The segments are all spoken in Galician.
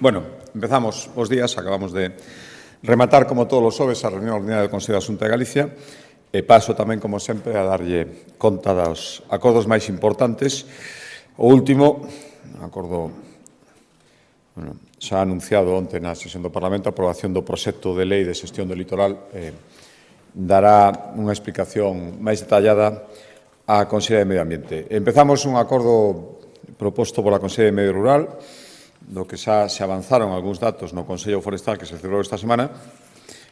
Bueno, empezamos os días, acabamos de rematar, como todos os xoves, a reunión ordinaria do Consello da Xunta de Galicia e paso tamén, como sempre, a darlle conta dos acordos máis importantes. O último, acordo xa anunciado onte na sesión do Parlamento, a aprobación do proxecto de lei de xestión do litoral, dará unha explicación máis detallada á Consellería de Medio Ambiente. Empezamos un acordo proposto pola Consellería de Medio Rural, do que xa se avanzaron algúns datos no Consello Forestal que se celebrou esta semana,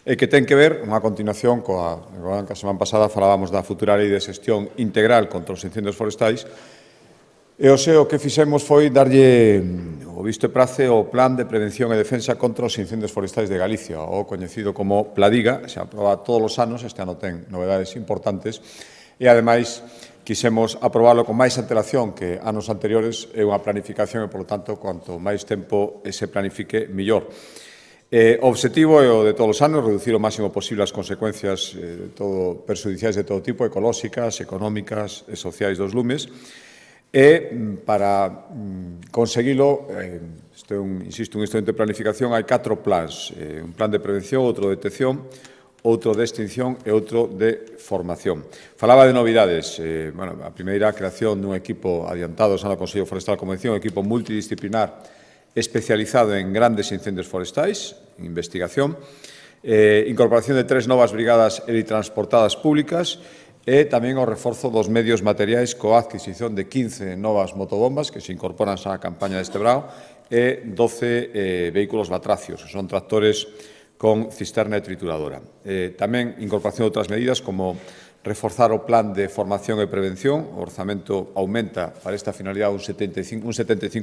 e que ten que ver, unha continuación coa que a semana pasada falábamos da futura lei de xestión integral contra os incendios forestais, e o que fixemos foi darlle o visto e prace ao Plan de Prevención e Defensa contra os Incendios Forestais de Galicia, o coñecido como Pladiga, se aproba todos os anos, este ano ten novedades importantes, e, ademais, quixemos aprobalo con máis antelación que anos anteriores, é unha planificación e, polo tanto, cuanto máis tempo se planifique, millor. O obxectivo é o de todos os anos, reducir o máximo posible as consecuencias perxudiciais de todo tipo, ecolóxicas, económicas e sociais dos lumes, e para conseguilo, insisto, un instrumento de planificación, hai 4 plans, un plan de prevención, outro de detección, outro de extinción e outro de formación. Falaba de novidades. A primeira, a creación dun equipo adiantado xa no Consello Forestal, como decía, un equipo multidisciplinar especializado en grandes incendios forestais, investigación, incorporación de 3 novas brigadas helitransportadas públicas e tamén o reforzo dos medios materiais coa adquisición de 15 novas motobombas que se incorporan xa á campaña deste brao e 12 vehículos batracios, que son tractores con cisterna e trituradora. Tamén incorporación de outras medidas como reforzar o plan de formación e prevención. O orzamento aumenta para esta finalidade un 75%,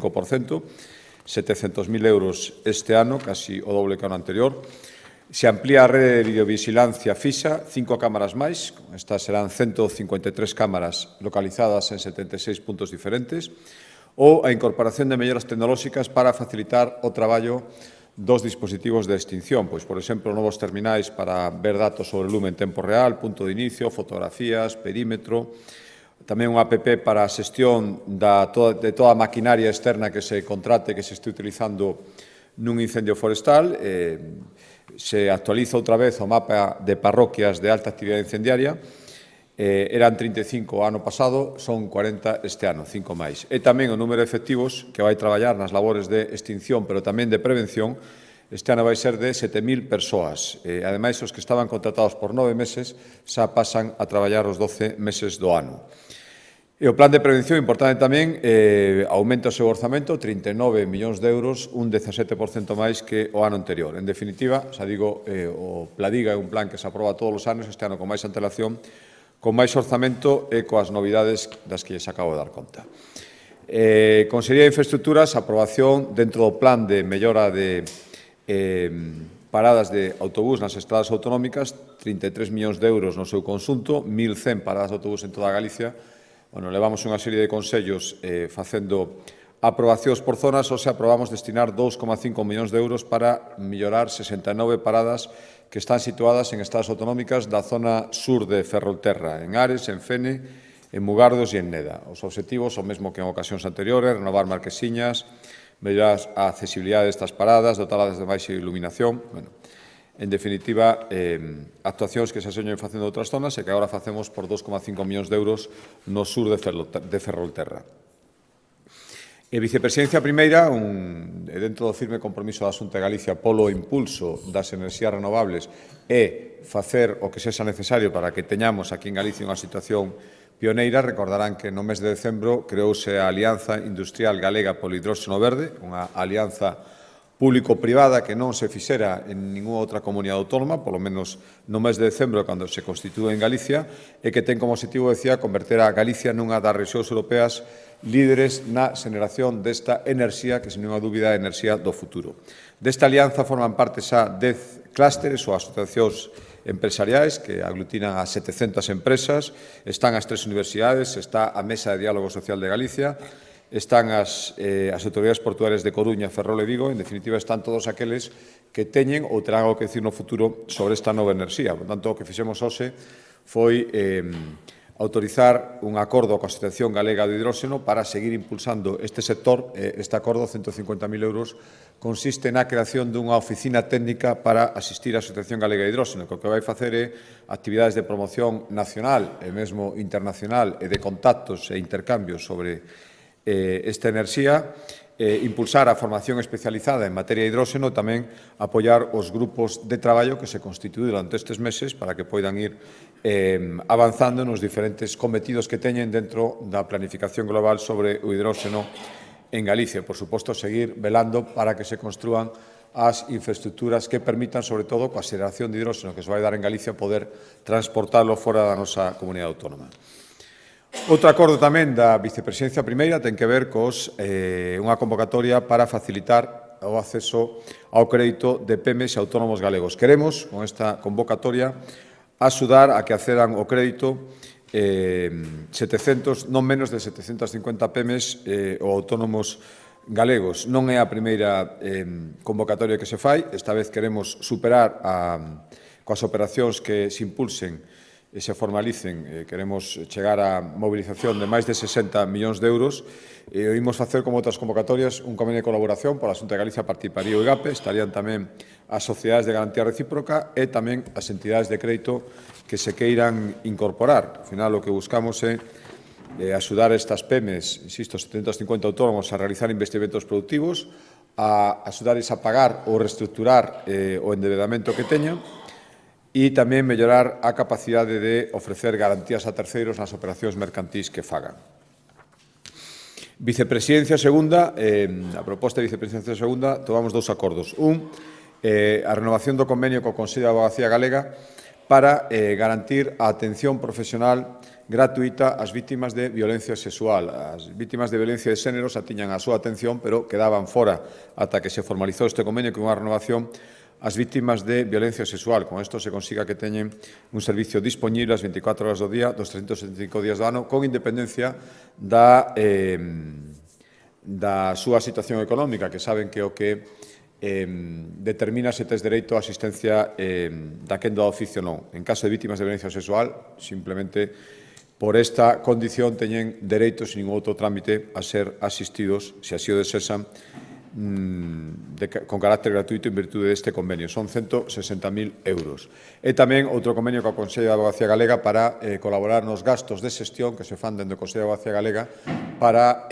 700.000 euros este ano, casi o doble que o ano anterior. Se amplía a rede de videovigilancia fixa, 5 cámaras máis. Estas serán 153 cámaras localizadas en 76 puntos diferentes. Ou a incorporación de melloras tecnolóxicas para facilitar o traballo dos dispositivos de extinción, pois, por exemplo, novos terminais para ver datos sobre o lume en tempo real, punto de inicio, fotografías, perímetro, tamén unha app para a xestión de toda a maquinaria externa que se contrate, que se este utilizando nun incendio forestal. Se actualiza outra vez o mapa de parroquias de alta actividade incendiaria. Eran 35 o ano pasado, son 40 este ano, 5 máis. E tamén o número de efectivos que vai traballar nas labores de extinción, pero tamén de prevención, este ano vai ser de 7.000 persoas. Ademais, os que estaban contratados por 9 meses xa pasan a traballar os 12 meses do ano. E o plan de prevención, importante tamén, aumenta o seu orzamento, 39 millóns de euros, un 17% máis que o ano anterior. En definitiva, xa digo, o Pladiga é un plan que se aproba todos os anos, este ano con máis antelación, con máis orzamento e coas novidades das que lles acabo de dar conta. Consellería de Infraestructuras, aprobación dentro do plan de mellora de paradas de autobús nas estradas autonómicas, 33 millóns de euros no seu conxunto, 1.100 paradas de autobús en toda Galicia. Levamos unha serie de consellos facendo aprobacións por zonas, ou se aprobamos destinar 2,5 millóns de euros para mellorar 69 paradas que están situadas en estradas autonómicas da zona sur de Ferrolterra, en Ares, en Fene, en Mugardos e en Neda. Os obxectivos son mesmo que en ocasións anteriores, renovar marquesiñas, mellorar a accesibilidade destas paradas, dotalas de máis iluminación. En definitiva, actuacións que se señen facendo en outras zonas e que agora facemos por 2,5 millóns de euros no sur de Ferrolterra. E Vicepresidencia Primeira, dentro do firme compromiso da Xunta de Galicia polo impulso das enerxías renovables e facer o que sexa necesario para que teñamos aquí en Galicia unha situación pioneira, recordarán que no mes de decembro creouse a Alianza Industrial Galega polo Hidróxeno Verde, unha alianza público-privada que non se fixera en ninguna outra comunidade autónoma, polo menos no mes de decembro, cando se constitúe en Galicia, e que ten como objetivo, decía, converter a Galicia nunha das rexións europeas líderes na xeneración desta enerxía, que, sen ninguna dúbida, é a enerxía do futuro. Desta alianza forman parte xa 10 clústeres ou asociacións empresariais que aglutinan a 700 empresas, están as 3 universidades, está a Mesa de Diálogo Social de Galicia, están as autoridades portuarias de Coruña, Ferrol e Vigo, en definitiva están todos aqueles que teñen ou terán algo que decir no futuro sobre esta nova enerxía. Por tanto, o que fixemos hoxe foi autorizar un acordo coa Asociación Galega do Hidróxeno para seguir impulsando este sector. Este acordo, 150.000 euros, consiste na creación dunha oficina técnica para asistir á Asociación Galega de Hidróxeno, que o que vai facer é actividades de promoción nacional e mesmo internacional e de contactos e intercambios sobre esta enerxía, impulsar a formación especializada en materia de hidróxeno e tamén apoiar os grupos de traballo que se constituíron durante estes meses para que poidan ir avanzando nos diferentes cometidos que teñen dentro da planificación global sobre o hidróxeno en Galicia. Por suposto, seguir velando para que se construan as infraestructuras que permitan, sobre todo, coa xeración de hidróxeno que se vai dar en Galicia, poder transportarlo fora da nosa comunidade autónoma. Outro acordo tamén da Vicepresidencia Primeira ten que ver cos unha convocatoria para facilitar o acceso ao crédito de PEMEs e autónomos galegos. Queremos, con esta convocatoria, axudar a que accedan ao crédito non menos de 750 PEMEs ou autónomos galegos. Non é a primeira convocatoria que se fai. Esta vez queremos superar coas operacións que se impulsen e se formalicen. Queremos chegar á mobilización de máis de 60 millóns de euros e o imos facer como outras convocatorias un convenio de colaboración pola Xunta de Galicia participaría o IGAPE, estarían tamén as sociedades de garantía recíproca e tamén as entidades de crédito que se queiran incorporar. Ao final, o que buscamos é axudar estas PEMEs, insisto, 750 autónomos a realizar investimentos productivos, a axudarles a pagar ou reestructurar o endeudamento que teñan e tamén mellorar a capacidade de ofrecer garantías a terceiros nas operacións mercantís que fagan. Vicepresidencia Segunda, a proposta de Vicepresidencia Segunda, tomamos dous acordos. A renovación do convenio co Consello de Abogacía Galega para garantir a atención profesional gratuita ás vítimas de violencia sexual. As vítimas de violencia de xénero xa tiñan a súa atención, pero quedaban fora ata que se formalizou este convenio con unha renovación as vítimas de violencia sexual. Con isto se consiga que teñen un servicio disponible as 24 horas do día, dos 365 días do ano, con independencia da súa situación económica, que saben que o que determina se tes dereito a asistencia daquendo a oficio non. En caso de vítimas de violencia sexual, simplemente por esta condición teñen dereito, sin ningún outro trámite, a ser asistidos, se así o desesan, con carácter gratuito en virtude deste convenio. Son 160.000 euros. E tamén outro convenio co Consello de Abogacía Galega para colaborar nos gastos de xestión que se fan dentro do Consello de Abogacía Galega para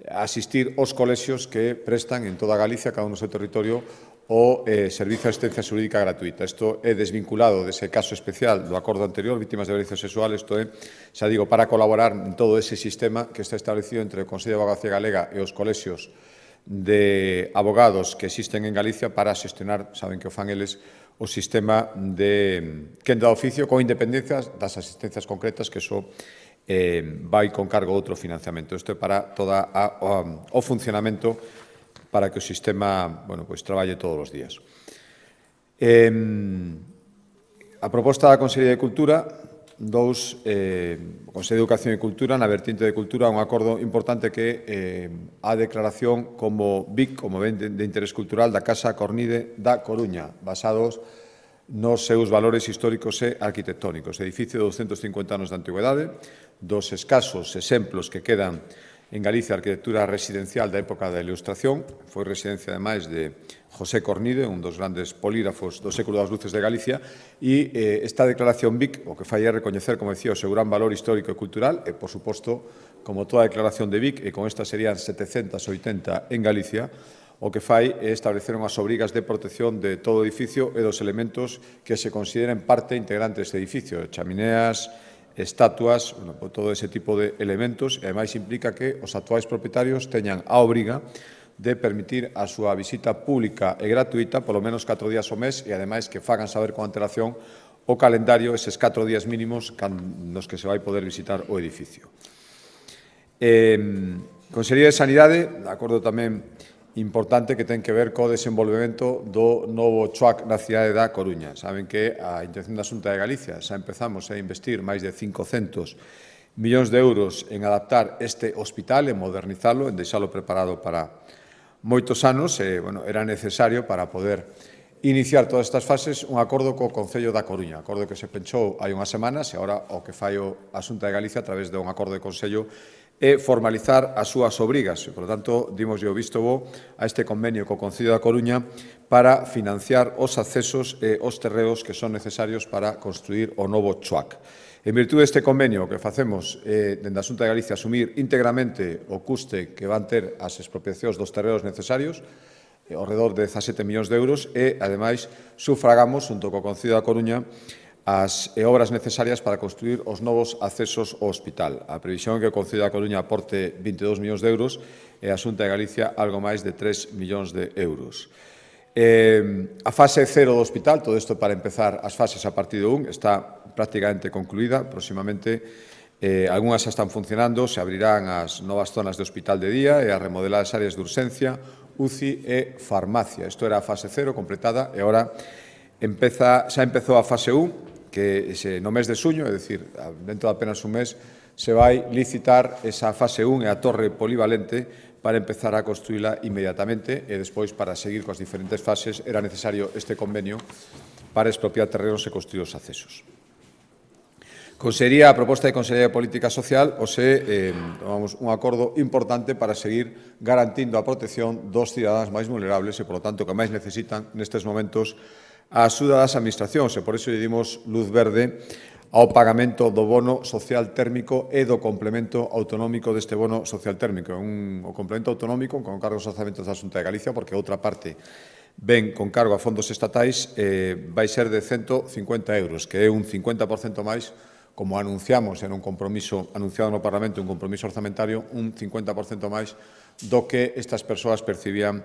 asistir aos colexios que prestan en toda Galicia, cada un no seu territorio, o servicio de asistencia xurídica gratuita. Isto é desvinculado dese caso especial do acordo anterior, vítimas de violencia sexual. Isto é, xa digo, para colaborar en todo ese sistema que está establecido entre o Consello de Abogacía Galega e os colexios de abogados que existen en Galicia para xestionar, saben que o fan eles, o sistema de quenda de oficio con independencia das asistencias concretas, que iso vai con cargo de outro financiamento. Isto é para todo o funcionamento para que o sistema traballe todos os días. A proposta da Consellería de Cultura, o Consello de Educación e Cultura, na vertiente de Cultura, un acordo importante que a declaración como BIC, como ben de interés cultural, da Casa Cornide da Coruña, basados nos seus valores históricos e arquitectónicos. Edificio de 250 anos de antigüedade, dos escasos exemplos que quedan en Galicia a arquitectura residencial da época da Ilustración. Foi residencia, ademais, de José Cornide, un dos grandes polígrafos do século das luces de Galicia, e esta declaración BIC o que fai é recoñecer, como decía, o seu gran valor histórico e cultural, e, por suposto, como toda declaración de BIC, e con esta serían 780 en Galicia, o que fai é establecer unhas obrigas de protección de todo o edificio e dos elementos que se consideren parte integrante deste edificio, chamineas, estatuas, todo ese tipo de elementos, e ademais implica que os actuais propietarios teñan a obriga de permitir a súa visita pública e gratuita polo menos 4 días ao mes e, ademais, que fagan saber con antelación o calendario, eses 4 días mínimos nos que se vai poder visitar o edificio. Consellería de Sanidade, de acordo tamén importante que ten que ver co desenvolvemento do novo CHUAC na cidade da Coruña. Saben que a intención da Xunta de Galicia xa empezamos a investir máis de 500 millóns de euros en adaptar este hospital, en modernizalo, en deixalo preparado para moitos anos. Era necesario para poder iniciar todas estas fases un acordo co Concello da Coruña, acordo que se penchou hai unhas semanas e agora o que fai a Xunta de Galicia a través dun acordo de Concello é formalizar as súas obrigas. Por lo tanto, dimoslle o visto bo a este convenio co Concello da Coruña para financiar os accesos e os terreos que son necesarios para construir o novo CHUAC. En virtude deste convenio, o que facemos dende a Xunta de Galicia asumir íntegramente o custe que van ter as expropiacións dos terreos necesarios, ao redor de 17 millóns de euros, e, ademais, sufragamos, junto co Concello da Coruña, as obras necesarias para construir os novos accesos ao hospital. A previsión é que o Concello da Coruña aporte 22 millóns de euros e a Xunta de Galicia algo máis de 3 millóns de euros. A fase 0 do hospital, todo isto para empezar as fases a partir do 1, está prácticamente concluída. Próximamente, algunhas xa están funcionando, se abrirán as novas zonas de hospital de día e as remodeladas áreas de urxencia, UCI e farmacia. Isto era a fase 0 completada e agora xa empezou a fase 1, que no mes de xuño, é dicir, dentro de apenas un mes, se vai licitar esa fase 1 e a torre polivalente para empezar a construíla inmediatamente e despois, para seguir coas diferentes fases, era necesario este convenio para expropiar terrenos e construir os accesos. A proposta de Consellería de Política Social tomamos un acordo importante para seguir garantindo a protección dos cidadáns máis vulnerables e, polo tanto, que máis necesitan nestes momentos a axuda das administracións, e por iso lle dimos luz verde ao pagamento do bono social térmico e do complemento autonómico deste bono social térmico. O complemento autonómico con cargo aos orzamentos da Xunta de Galicia, porque outra parte ven con cargo a fondos estatais, vai ser de 150 euros, que é un 50% máis, como anunciamos en un compromiso anunciado no Parlamento, un compromiso orzamentario, un 50% máis do que estas persoas percibían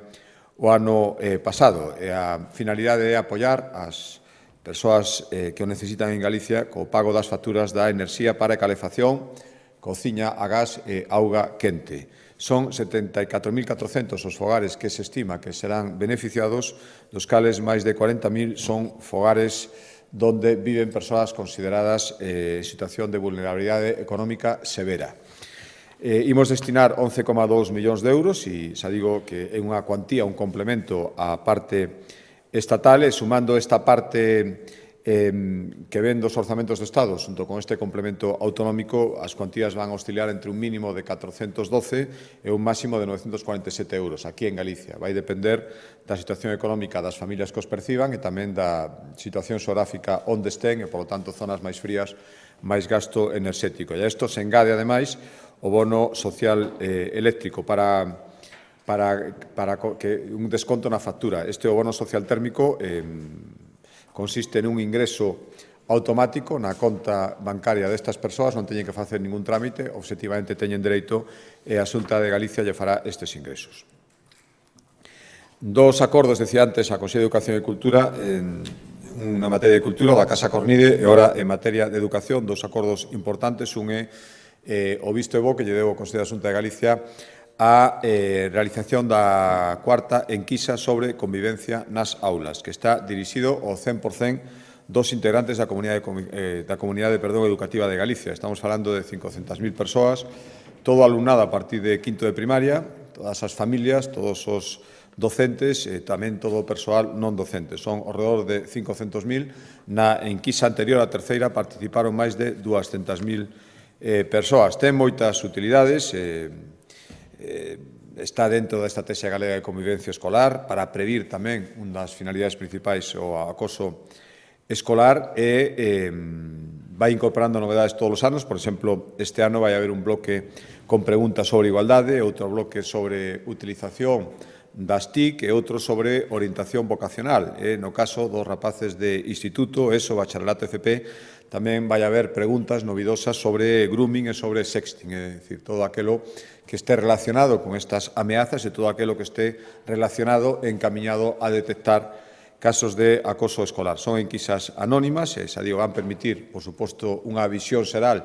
o ano pasado. A finalidade é apoiar as persoas que o necesitan en Galicia co pago das facturas da enerxía para calefacción, cociña a gas e auga quente. Son 74.400 os fogares que se estima que serán beneficiados, dos cales máis de 40.000 son fogares donde viven persoas consideradas en situación de vulnerabilidade económica severa. Imos destinar 11,2 millóns de euros e xa digo que é unha cuantía, un complemento á parte estatal, e sumando esta parte que ven dos orzamentos do Estado xunto con este complemento autonómico, as cuantías van a oscilar entre un mínimo de 412 e un máximo de 947 euros aquí en Galicia. Vai depender da situación económica das familias que os perciban e tamén da situación xeográfica onde estén e, polo tanto, zonas máis frías, máis gasto enerxético. E a isto se engade, ademais, o bono social eléctrico para que un desconto na factura. Este o bono social térmico consiste nun ingreso automático na conta bancaria destas persoas, non teñen que facer ningún trámite, obxectivamente teñen dereito e a Xunta de Galicia lle fará estes ingresos. Dos acordos, decía antes, a Consello de Educación e Cultura en unha materia de cultura, da Casa Cornide, e agora en materia de educación, dos acordos importantes. Un é o visto e bo que lle deu o Consello da Xunta de Galicia a realización da cuarta enquisa sobre convivencia nas aulas, que está dirixido ao 100% dos integrantes da comunidade educativa de Galicia. Estamos falando de 500.000 persoas, todo alumnado a partir de quinto de primaria, todas as familias, todos os docentes e tamén todo o persoal non docente. Son ao redor de 500.000. Na enquisa anterior, a terceira, participaron máis de 200.000 persoas. Ten moitas utilidades, está dentro da Estrategia Galega de Convivencia Escolar para previr tamén unha das finalidades principais o acoso escolar e vai incorporando novedades todos os anos. Por exemplo, este ano vai haber un bloque con preguntas sobre igualdade, outro bloque sobre utilización das TIC e outro sobre orientación vocacional. No caso dos rapaces de instituto, ESO, bacharelato FP, tamén vai haber preguntas novidosas sobre grooming e sobre sexting, é dicir, todo aquilo que este relacionado con estas ameazas e todo aquilo que este relacionado e encamiñado a detectar casos de acoso escolar. Son enquisas anónimas e, xa digo, van permitir, por suposto, unha visión xeral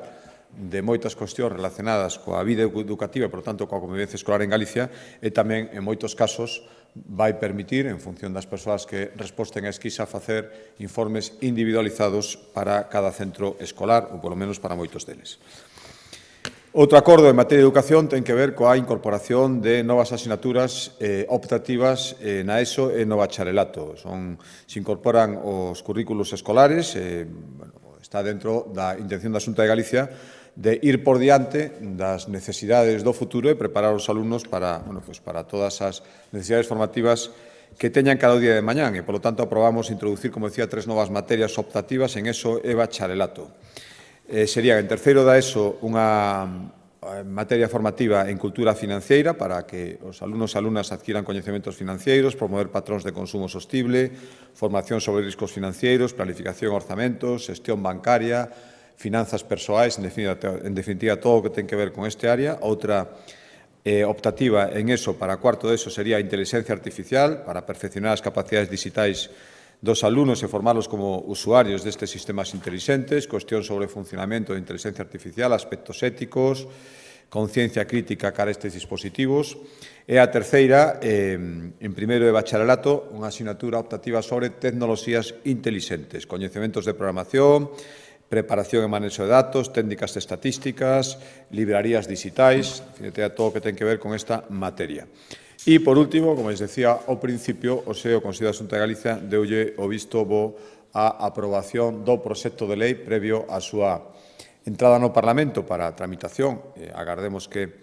de moitas cuestións relacionadas coa vida educativa e, por tanto, coa convivencia escolar en Galicia e tamén, en moitos casos, vai permitir, en función das persoas que resposten a esquisa, facer informes individualizados para cada centro escolar, ou polo menos para moitos deles. Outro acordo en materia de educación ten que ver coa incorporación de novas asignaturas optativas na ESO e no bacharelato. Se incorporan os currículos escolares, está dentro da intención da Xunta de Galicia de ir por diante das necesidades do futuro e preparar os alumnos para todas as necesidades formativas que teñan cada día de mañán e, polo tanto, aprobamos introducir, como decía, 3 novas materias optativas en ESO e bacharelato. Sería, en terceiro da ESO, unha materia formativa en cultura financiera para que os alumnos e alumnas adquiran coñecementos financeiros, promover patróns de consumo sostible, formación sobre riscos financeiros, planificación, orzamentos, xestión bancaria, finanzas persoais, en definitiva, todo o que ten que ver con este área. Outra optativa en ESO para cuarto de ESO sería a inteligencia artificial para perfeccionar as capacidades digitais dos alumnos e formarlos como usuarios destes sistemas inteligentes, cuestión sobre o funcionamento de inteligencia artificial, aspectos éticos, conciencia crítica cara a estes dispositivos. E a terceira, en primeiro de bacharelato, unha asignatura optativa sobre tecnoloxías inteligentes, coñecementos de programación, preparación e manexo de datos, técnicas estatísticas, librarías digitais, en definitiva, todo o que ten que ver con esta materia. E, por último, como les decía ao principio, o Consello da Xunta de Galicia deulle o visto bo á aprobación do proxecto de lei previo á súa entrada no Parlamento para a tramitación. Agardemos que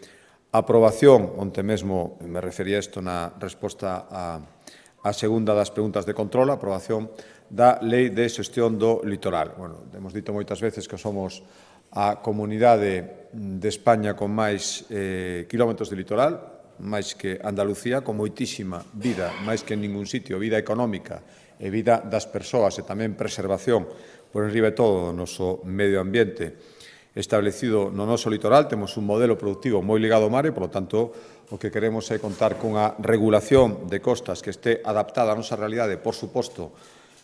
a aprobación, onte mesmo me refería a isto na resposta á segunda das preguntas de control, a aprobación da Lei de Xestión do Litoral. Bueno, hemos dito moitas veces que somos a comunidade de España con máis kilómetros de litoral, máis que Andalucía, con moitísima vida, máis que en ningún sitio, vida económica e vida das persoas e tamén preservación por enriba de todo do noso medio ambiente establecido no noso litoral. Temos un modelo productivo moi ligado ao mar e, polo tanto, o que queremos é contar cunha regulación de costas que este adaptada á nosa realidade, por suposto,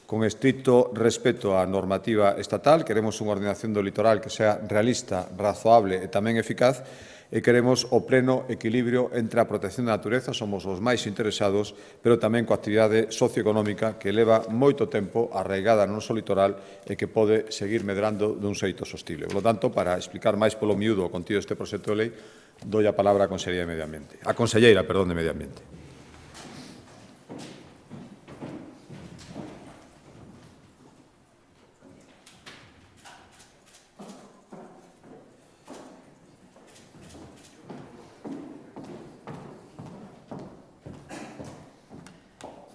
con estricto respeto á normativa estatal. Queremos unha ordenación do litoral que sea realista, razoable e tamén eficaz, e queremos o pleno equilibrio entre a protección da natureza, somos os máis interesados, pero tamén coa actividade socioeconómica que leva moito tempo arraigada no noso litoral e que pode seguir medrando dun xeito sostible. Por lo tanto, para explicar máis polo miúdo o contido deste proxecto de lei, doi a palabra á Conselleira de Medio Ambiente. A Conselleira, perdón, de Medio Ambiente.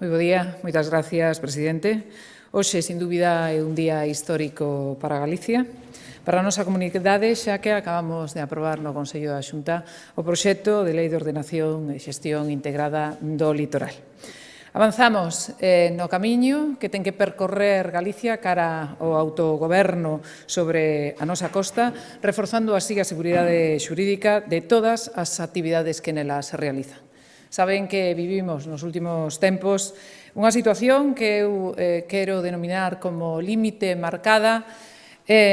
Moi bo día, moitas gracias, presidente. Hoxe, sin dúbida, é un día histórico para Galicia, para a nosa comunidade, xa que acabamos de aprobar no Consello da Xunta o proxecto de Lei de Ordenación e Xestión Integrada do Litoral. Avanzamos no camiño que ten que percorrer Galicia cara ao autogoberno sobre a nosa costa, reforzando así a seguridade xurídica de todas as actividades que nelas se realizan. Saben que vivimos nos últimos tempos unha situación que eu quero denominar como límite marcada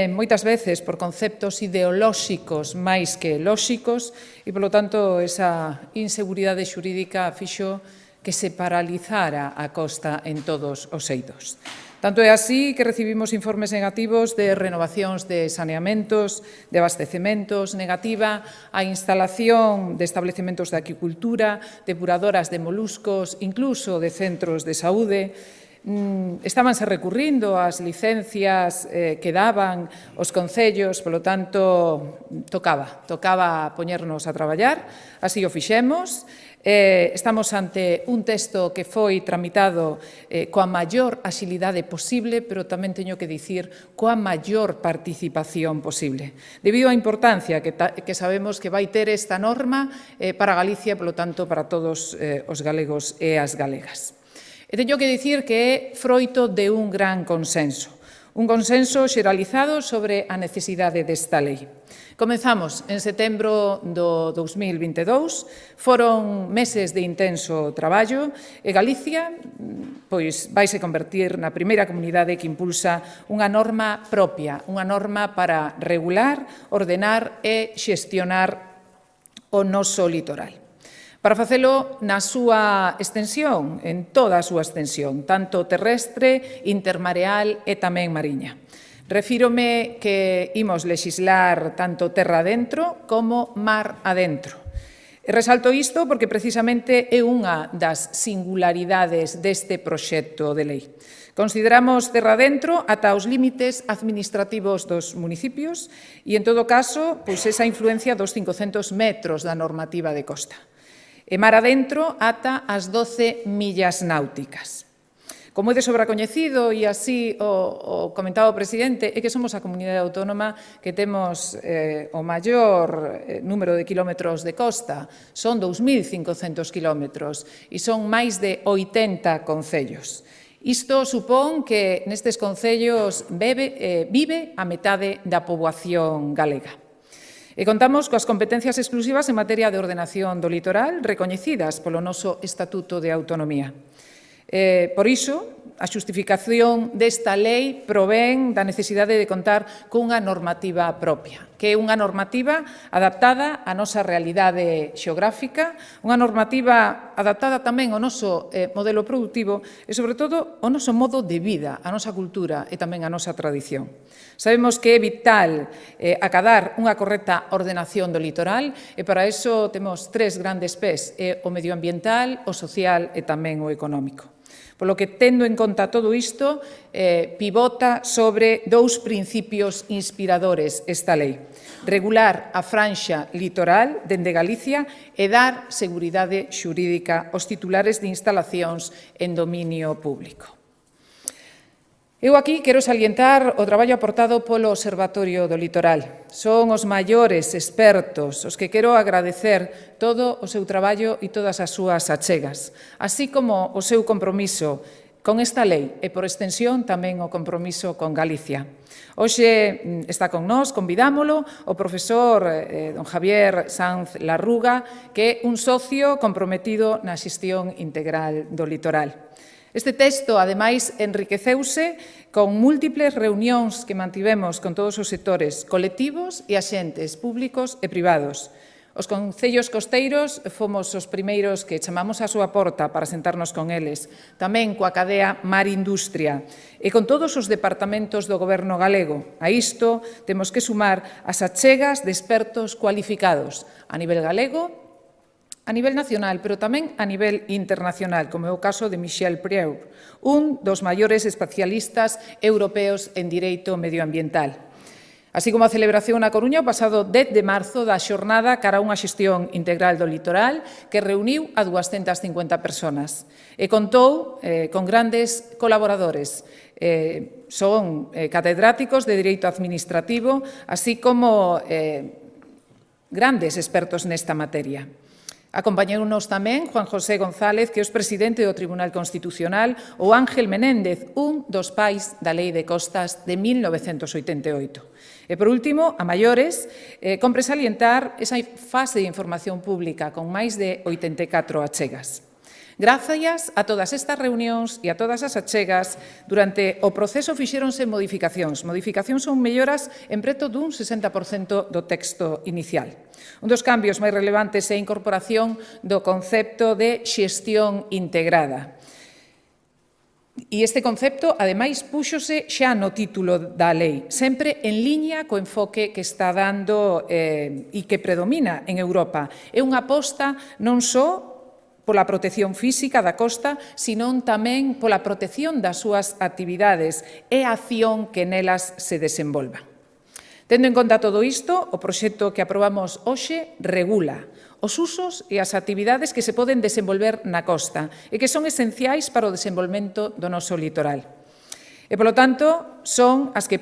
moitas veces por conceptos ideolóxicos máis que lóxicos e, polo tanto, esa inseguridade xurídica fixo que se paralizara a costa en todos os eidos. Tanto é así que recibimos informes negativos de renovacións de saneamentos, de abastecementos, negativa a instalación de establecementos de aquicultura, depuradoras de moluscos, incluso de centros de saúde. Estábanse recurrindo ás licencias que daban os concellos, polo tanto, tocaba poñernos a traballar, así o fixemos. Estamos ante un texto que foi tramitado coa maior axilidade posible, pero tamén teño que dicir coa maior participación posible, debido á importancia que sabemos que vai ter esta norma para Galicia, polo tanto, para todos os galegos e as galegas. E teño que dicir que é froito de un gran consenso xeralizado sobre a necesidade desta lei. Comezamos en setembro do 2022, foron meses de intenso traballo e Galicia vaise convertir na primeira comunidade que impulsa unha norma propia, unha norma para regular, ordenar e xestionar o noso litoral. Para facelo na súa extensión, en toda a súa extensión, tanto terrestre, intermareal e tamén mariña. Refírome que imos lexislar tanto terra adentro como mar adentro. E resalto isto porque precisamente é unha das singularidades deste proxecto de lei. Consideramos terra adentro ata os límites administrativos dos municipios e, en todo caso, esa influencia dos 500 metros da normativa de costa. E mar adentro ata as 12 millas náuticas. Como é de sobra coñecido, e así o comentaba o presidente, é que somos a comunidade autónoma que temos o maior número de kilómetros de costa. Son 2.500 kilómetros e son máis de 80 concellos. Isto supón que nestes concellos vive a metade da poboación galega. E contamos coas competencias exclusivas en materia de ordenación do litoral recoñecidas polo noso Estatuto de Autonomía. Por iso, a xustificación desta lei provén da necesidade de contar cunha normativa propia, que é unha normativa adaptada á nosa realidade xeográfica, unha normativa adaptada tamén ao noso modelo productivo e, sobre todo, ao noso modo de vida, á nosa cultura e tamén á nosa tradición. Sabemos que é vital acadar unha correcta ordenación do litoral e para iso temos tres grandes pés, o medioambiental, o social e tamén o económico. Polo que, tendo en conta todo isto, pivota sobre dous principios inspiradores esta lei. Regular a franxa litoral dende Galicia e dar seguridade xurídica aos titulares de instalacións en dominio público. Eu aquí quero salientar o traballo aportado polo Observatorio do Litoral. Son os maiores expertos os que quero agradecer todo o seu traballo e todas as súas achegas, así como o seu compromiso con esta lei e, por extensión, tamén o compromiso con Galicia. Hoxe está con nós, convidámolo, o profesor don Javier Sanz Larruga, que é un socio comprometido na xestión integral do litoral. Este texto, ademais, enriqueceuse con múltiples reunións que mantivemos con todos os sectores colectivos e axentes públicos e privados. Os concellos costeiros fomos os primeiros que chamamos á súa porta para sentarnos con eles, tamén coa cadea Mar Industria e con todos os departamentos do Goberno galego. A isto temos que sumar as achegas de expertos cualificados a nivel galego, a nivel nacional, pero tamén a nivel internacional, como é o caso de Michel Prieur, un dos maiores especialistas europeos en direito medioambiental. Así como a celebración na Coruña o pasado 10 de marzo da xornada cara a unha xestión integral do litoral que reuniu a 250 persoas e contou con grandes colaboradores. Son catedráticos de Dereito Administrativo, así como grandes expertos nesta materia. Acompañounos tamén Juan José González, que é o presidente do Tribunal Constitucional, ou Ángel Menéndez, un dos pais da Lei de Costas de 1988. E, por último, a maiores, compre salientar esa fase de información pública con máis de 84 achegas. Grazas a todas estas reunións e a todas as achegas, durante o proceso fixéronse modificacións. Modificacións son melloras en preto dun 60% do texto inicial. Un dos cambios máis relevantes é a incorporación do concepto de xestión integrada. E este concepto, ademais, púxose xa no título da lei, sempre en liña co enfoque que está dando e que predomina en Europa. É unha aposta non só pola protección física da costa, senón tamén pola protección das súas actividades e a acción que nelas se desenvolvan. Tendo en conta todo isto, o proxecto que aprobamos hoxe regula os usos e as actividades que se poden desenvolver na costa e que son esenciais para o desenvolvemento do noso litoral. E, polo tanto, son as que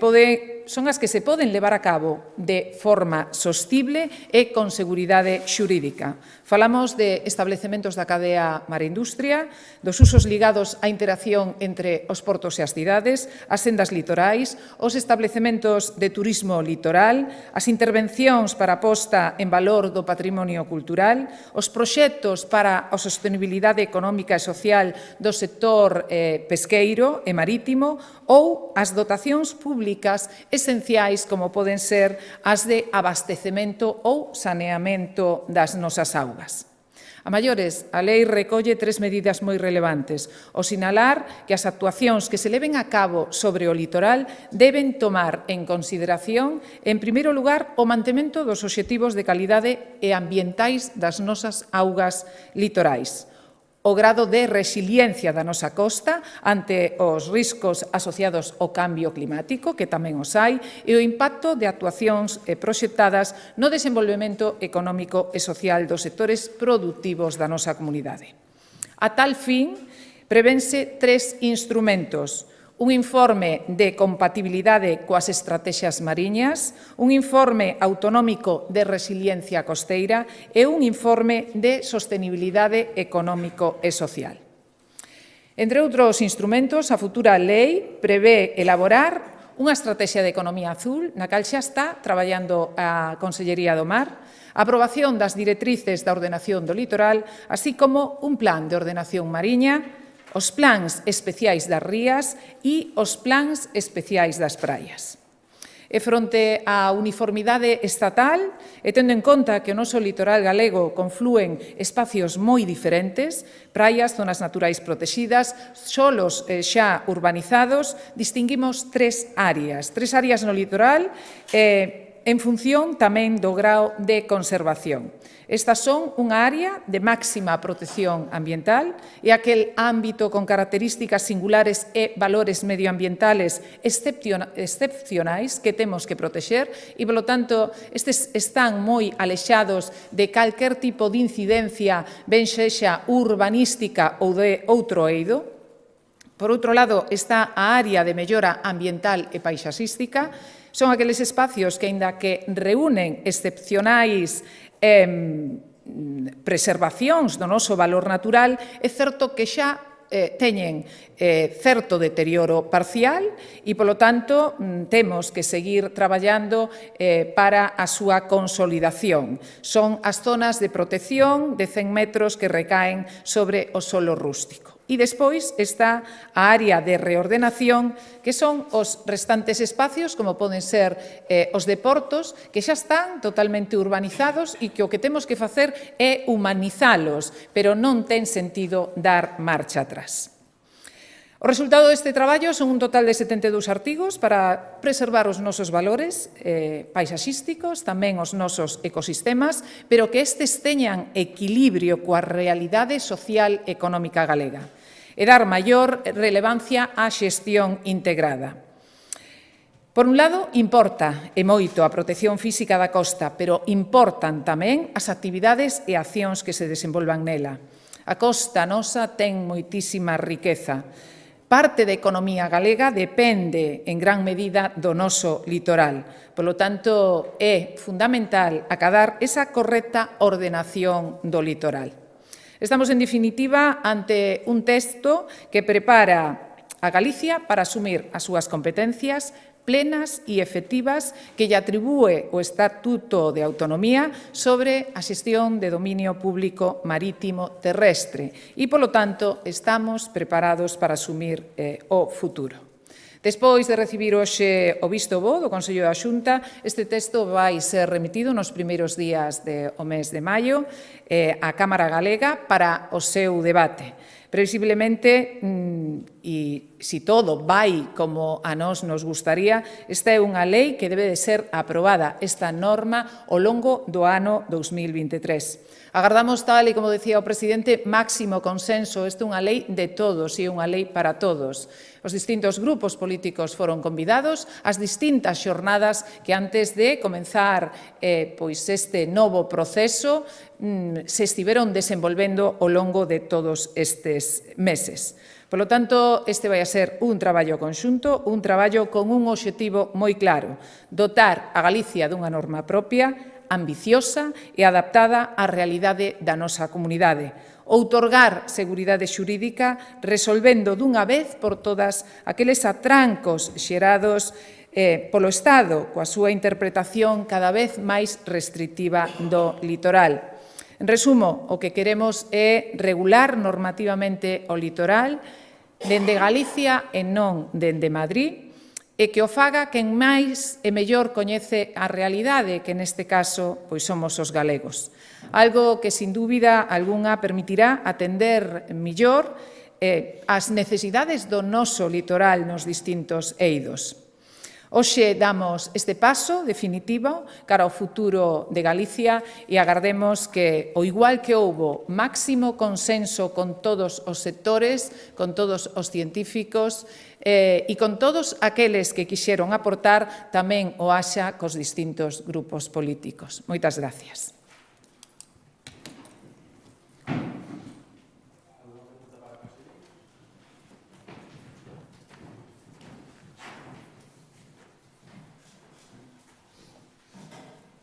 se poden levar a cabo de forma sostible e con seguridade xurídica. Falamos de establecementos da cadea Mar Industria, dos usos ligados á interacción entre os portos e as cidades, as sendas litorais, os establecementos de turismo litoral, as intervencións para a posta en valor do patrimonio cultural, os proxectos para a sostenibilidade económica e social do sector pesqueiro e marítimo ou as dotacións públicas esenciais como poden ser as de abastecemento ou saneamento das nosas augas. A maiores, a lei recolle 3 medidas moi relevantes. O sinalar que as actuacións que se leven a cabo sobre o litoral deben tomar en consideración, en primeiro lugar, o mantemento dos obxectivos de calidade e ambientais das nosas augas litorais, o grado de resiliencia da nosa costa ante os riscos asociados ao cambio climático, que tamén os hai, e o impacto de actuacións proxectadas no desenvolvemento económico e social dos sectores productivos da nosa comunidade. A tal fin, prevense 3 instrumentos: un informe de compatibilidade coas estratexias mariñas, un informe autonómico de resiliencia costeira e un informe de sostenibilidade económico e social. Entre outros instrumentos, a futura lei prevé elaborar unha estrategia de economía azul, na cal xa está traballando a Consellería do Mar, a aprobación das directrices da ordenación do litoral, así como un plan de ordenación mariña, os plans especiais das rías e os plans especiais das praias. E fronte á uniformidade estatal, e tendo en conta que o noso litoral galego conflúen espacios moi diferentes, praias, zonas naturais protegidas, solos xa urbanizados, distinguimos 3 áreas no litoral en función tamén do grao de conservación. Estas son unha área de máxima protección ambiental e aquel ámbito con características singulares e valores medioambientales excepcionais que temos que protexer e, polo tanto, estes están moi alexados de calquer tipo de incidencia, ben sexa urbanística ou de outro eido. Por outro lado, está a área de mellora ambiental e paisaxística. Son aqueles espacios que, aínda que reúnen excepcionais preservacións do noso valor natural, é certo que xa teñen certo deterioro parcial e, polo tanto, temos que seguir traballando para a súa consolidación. Son as zonas de protección de 100 metros que recaen sobre o solo rústico. E despois está a área de reordenación, que son os restantes espacios, como poden ser os deportos, que xa están totalmente urbanizados e que o que temos que facer é humanizalos, pero non ten sentido dar marcha atrás. O resultado deste traballo son un total de 72 artigos para preservar os nosos valores paisaxísticos, tamén os nosos ecosistemas, pero que estes teñan equilibrio coa realidade social e económica galega e dar maior relevancia á xestión integrada. Por un lado, importa e moito a protección física da costa, pero importan tamén as actividades e accións que se desenvolvan nela. A costa nosa ten moitísima riqueza. Parte da economía galega depende en gran medida do noso litoral. Polo tanto, é fundamental acadar esa correcta ordenación do litoral. Estamos, en definitiva, ante un texto que prepara a Galicia para asumir as súas competencias plenas e efectivas que lle atribúe o Estatuto de Autonomía sobre a xestión de dominio público marítimo terrestre e, polo tanto, estamos preparados para asumir o futuro. Despois de recibir hoxe o visto bo do Consello da Xunta, este texto vai ser remitido nos primeiros días do mes de maio á Cámara Galega para o seu debate. Previsiblemente, e se todo vai como a nós nos gustaría, esta é unha lei que debe de ser aprobada, esta norma, ao longo do ano 2023. Agardamos, tal e como decía o presidente, máximo consenso. Esta é unha lei de todos e unha lei para todos. Os distintos grupos políticos foron convidados ás distintas xornadas que antes de comenzar este novo proceso se estiveron desenvolvendo ao longo de todos estes meses. Polo tanto, este vai a ser un traballo conxunto, un traballo con un obxectivo moi claro: dotar a Galicia dunha norma propia, ambiciosa e adaptada á realidade da nosa comunidade. Outorgar seguridade xurídica resolvendo dunha vez por todas aqueles atrancos xerados polo Estado coa súa interpretación cada vez máis restritiva do litoral. En resumo, o que queremos é regular normativamente o litoral dende Galicia e non dende Madrid, e que o faga quen máis e mellor coñece a realidade, que neste caso pois somos os galegos. algo que, sin dúbida algunha, permitirá atender mellor as necesidades do noso litoral nos distintos eidos. Hoxe damos este paso definitivo cara ao futuro de Galicia e agardemos que, ao igual que houbo máximo consenso con todos os sectores, con todos os científicos e con todos aqueles que quixeron aportar, tamén o haxa cos distintos grupos políticos. Moitas gracias.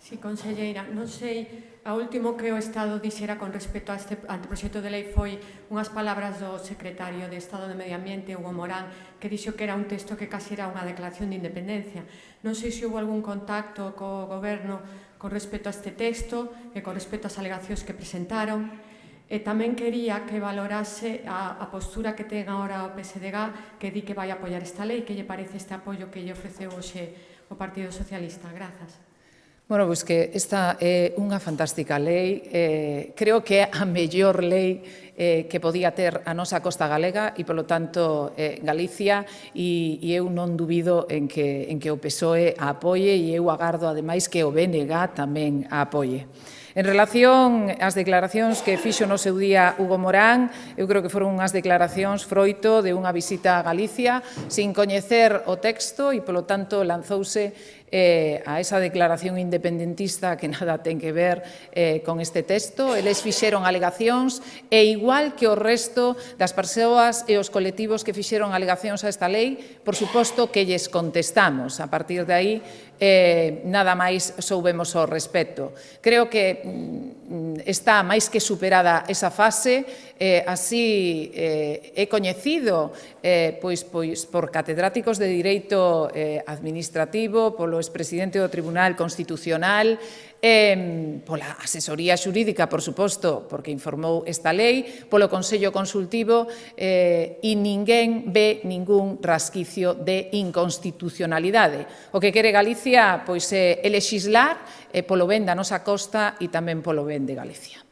Sí, conselleira, non sei, a último que o Estado dixera con respecto a este anteproxecto de lei foi unhas palabras do secretario de Estado de Medio Ambiente, Hugo Morán, que dixo que era un texto que casi era unha declaración de independencia. Non sei se houve algún contacto co goberno con respecto a este texto e con respecto ás alegacións que presentaron. E tamén quería que valorase a postura que ten agora o PSDG, que di que vai apoiar esta lei, que lle parece este apoio que lle ofreceu hoxe o Partido Socialista. Grazas. Bueno, pois que esta é unha fantástica lei, creo que é a mellor lei que podía ter a nosa costa galega e, polo tanto, Galicia, e eu non dubido en que o PSOE a apoie e eu agardo, ademais, que o BNG tamén a apoie. En relación ás declaracións que fixo no seu día Hugo Morán, eu creo que foron unhas declaracións froito de unha visita a Galicia sin coñecer o texto e, polo tanto, lanzouse a esa declaración independentista que nada ten que ver con este texto. Eles fixeron alegacións e, igual que o resto das persoas e os colectivos que fixeron alegacións a esta lei, por suposto que lles contestamos. A partir de aí, nada máis soubemos ao respecto. Creo que está máis que superada esa fase, así é coñecido pois por catedráticos de Direito Administrativo, polo expresidente do Tribunal Constitucional, pola asesoría xurídica, por suposto, porque informou esta lei, polo Consello Consultivo, e ninguén ve ningún rasquicio de inconstitucionalidade. O que quere Galicia pois é lexislar polo ben da nosa costa e tamén polo ben de Galicia.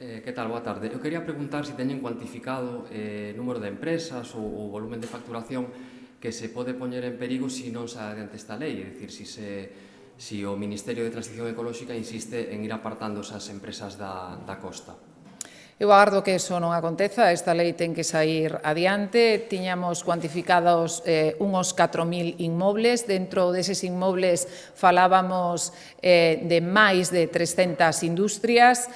Que tal? Boa tarde. Eu quería preguntar se teñen cuantificado o número de empresas ou o volumen de facturación que se pode poñer en perigo se non se adiante esta lei, é dicir, se o Ministerio de Transición Ecolóxica insiste en ir apartando esas empresas da costa. Eu agardo que eso non aconteza, esta lei ten que sair adiante. Tiñamos cuantificados uns 4.000 inmobles, dentro deses inmobles falábamos de máis de 300 industrias.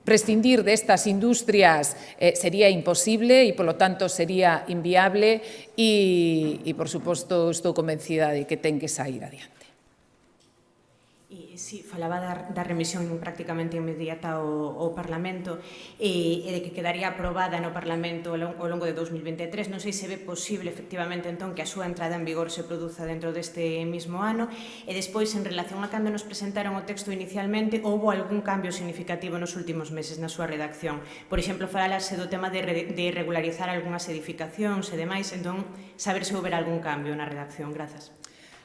Prescindir destas industrias sería imposible e, polo tanto, sería inviable e, por suposto, estou convencida de que ten que sair adiante. Sí, falaba da remisión prácticamente inmediata ao Parlamento e de que quedaría aprobada no Parlamento ao longo de 2023. Non sei se ve posible, efectivamente, entón, que a súa entrada en vigor se produza dentro deste mismo ano. E despois, en relación a cando nos presentaron o texto inicialmente, houbo algún cambio significativo nos últimos meses na súa redacción. Por exemplo, falase do tema de regularizar algunhas edificacións e demais, entón, saber se houber algún cambio na redacción. Grazas.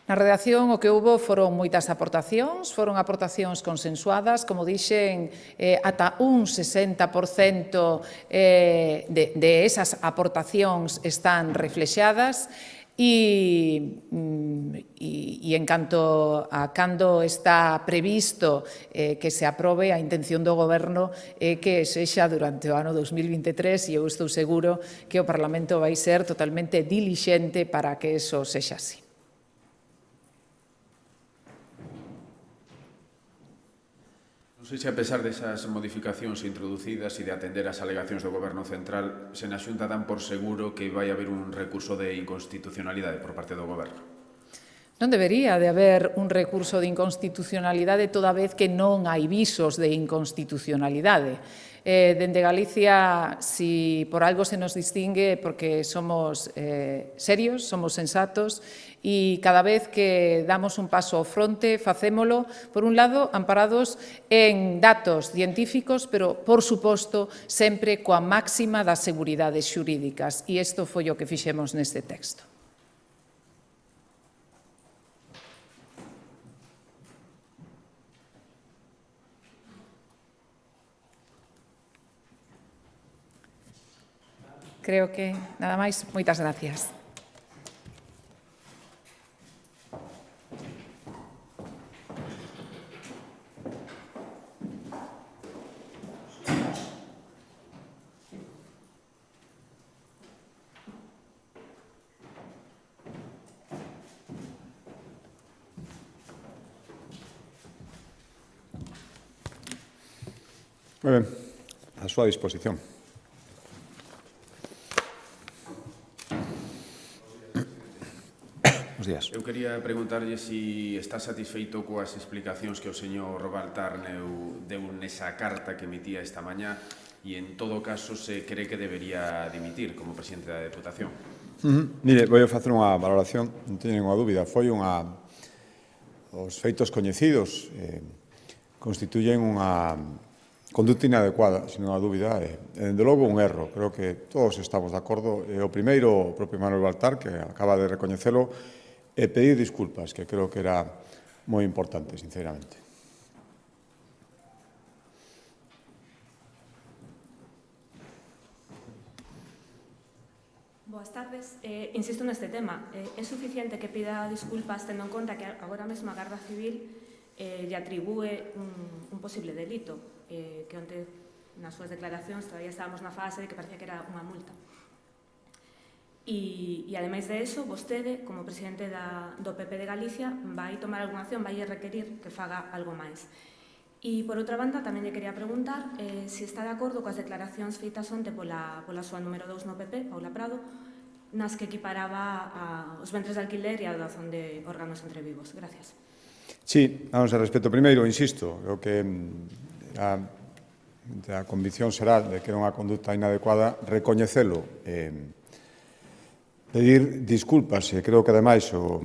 Na redacción o que houbo foron moitas aportacións, foron aportacións consensuadas, como dixen, ata un 60% de esas aportacións están reflexadas e en canto a cando está previsto que se aprobe, a intención do Goberno é que sexa durante o ano 2023 e eu estou seguro que o Parlamento vai ser totalmente dilixente para que eso sexa así. Non sei se, a pesar desas modificacións introducidas e de atender as alegacións do Goberno Central, se na Xunta dan por seguro que vai haber un recurso de inconstitucionalidade por parte do Goberno. Non debería de haber un recurso de inconstitucionalidade toda vez que non hai visos de inconstitucionalidade. Dende Galicia, si por algo se nos distingue, porque somos serios, somos sensatos, e cada vez que damos un paso ao fronte, facémolo, por un lado, amparados en datos científicos, pero, por suposto, sempre coa máxima das seguridades xurídicas. E isto foi o que fixemos neste texto. Creo que nada máis. Moitas gracias. Moi ben, a súa disposición. Bos días. Eu quería preguntarlle se está satisfeito coas explicacións que o señor Baltar deu nesa carta que emitía esta mañá e, en todo caso, se cree que debería dimitir como presidente da Deputación. Mire, vou facer unha valoración, non teño ninguna dúbida. Os feitos coñecidos constituyen unha conducta inadecuada, sin unha dúbida, e, dende logo, un erro. Creo que todos estamos de acordo. O primeiro, o propio Manuel Baltar, que acaba de recoñecelo, e pedir disculpas, que creo que era moi importante, sinceramente. Boas tardes. Insisto neste tema. É suficiente que pida disculpas tendo en conta que agora mesmo a Garda Civil lle atribúe un posible delito, que onte nas súas declaracións todavía estábamos na fase de que parecía que era unha multa. E ademais de eso, vostede, como presidente do PP de Galicia, vai tomar algunha acción, vai requerir que faga algo máis. E, por outra banda, tamén lle quería preguntar se está de acordo coas declaracións feitas onte pola súa número 2 no PP, Paula Prado, nas que equiparaba os ventres de alquiler e a doazón de órganos entre vivos. Gracias. Sí, vamos a respecto. Primeiro, insisto, creo que a convicción será de que era unha conducta inadecuada recoñecelo, pedir disculpas, e creo que, ademais, o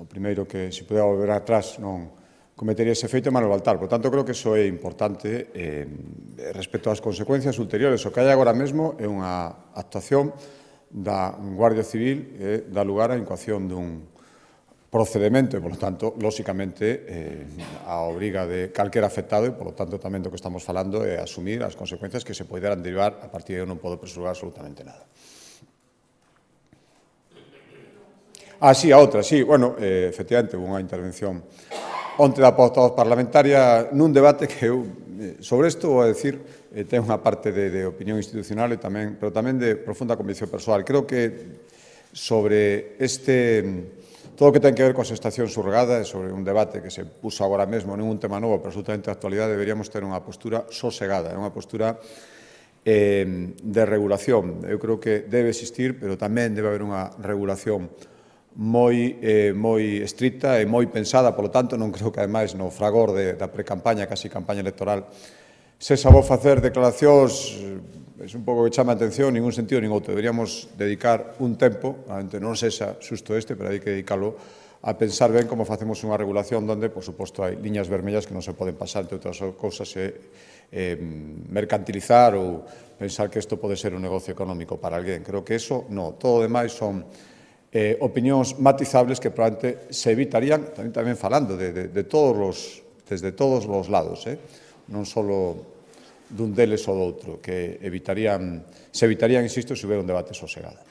primeiro que se podía volver atrás non cometería ese feito é Manuel Baltar. Por tanto, creo que iso é importante. Respecto ás consecuencias ulteriores, o que hai agora mesmo é unha actuación da Guardia Civil e dá lugar á incoación dun procedimento e, polo tanto, lóxicamente, a obriga de calquera afectado e, polo tanto, tamén do que estamos falando é asumir as consecuencias que se poderán derivar. A partir de aí non podo presurar absolutamente nada. Sí, a outra, sí. Bueno, efectivamente, houve unha intervención onte da portavoz parlamentaria nun debate que eu, sobre isto, vou a decir, ten unha parte de opinión institucional e tamén, pero tamén de profunda convicción persoal. Creo que sobre todo o que ten que ver coa xestación surrogada e sobre un debate que se puso agora mesmo en un tema novo, pero absolutamente de actualidade, deberíamos ter unha postura sosegada, unha postura de regulación. Eu creo que debe existir, pero tamén debe haber unha regulación moi estricta e moi pensada. Polo tanto, non creo que, ademais, no fragor da precampaña, casi campaña electoral, se sabou facer declaracións, é un pouco que chama a atención, ningún sentido nin outro. Deberíamos dedicar un tempo, non sexa xusto pero hai que dedicalo a pensar ben como facemos unha regulación onde, por suposto, hai liñas vermellas que non se poden pasar, entre outras cousas, mercantilizar ou pensar que isto pode ser un negocio económico para alguén. Creo que eso, non. Todo o demais son opinións matizables que probablemente se evitarían, tamén falando desde todos os lados, non só dun deles ou do outro, que se evitarían, insisto, se hubiera un debate sosegado.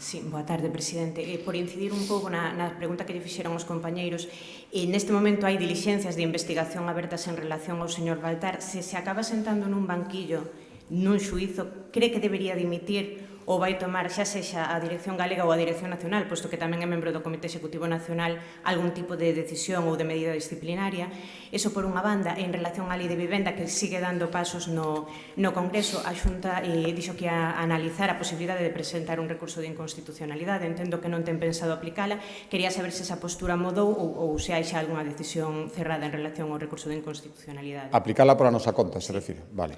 Sí, boa tarde, presidente. Por incidir un pouco na pregunta que lle fixeron os compañeiros, neste momento hai dilixencias de investigación abertas en relación ao señor Baltar. Se acaba sentando nun banquillo, nun xuízo, cree que debería dimitir ou vai tomar, xa sexa a Dirección Galega ou a Dirección Nacional, posto que tamén é membro do Comité Executivo Nacional, algún tipo de decisión ou de medida disciplinaria. Eso por unha banda. En relación á Lei de Vivenda, que sigue dando pasos no Congreso, a Xunta dixo que ia analizar a posibilidade de presentar un recurso de inconstitucionalidade. Entendo que non ten pensado aplicala. Quería saber se esa postura mudou ou se hai xa algunha decisión cerrada en relación ao recurso de inconstitucionalidade. Aplicala por a nosa conta, se refire. Vale.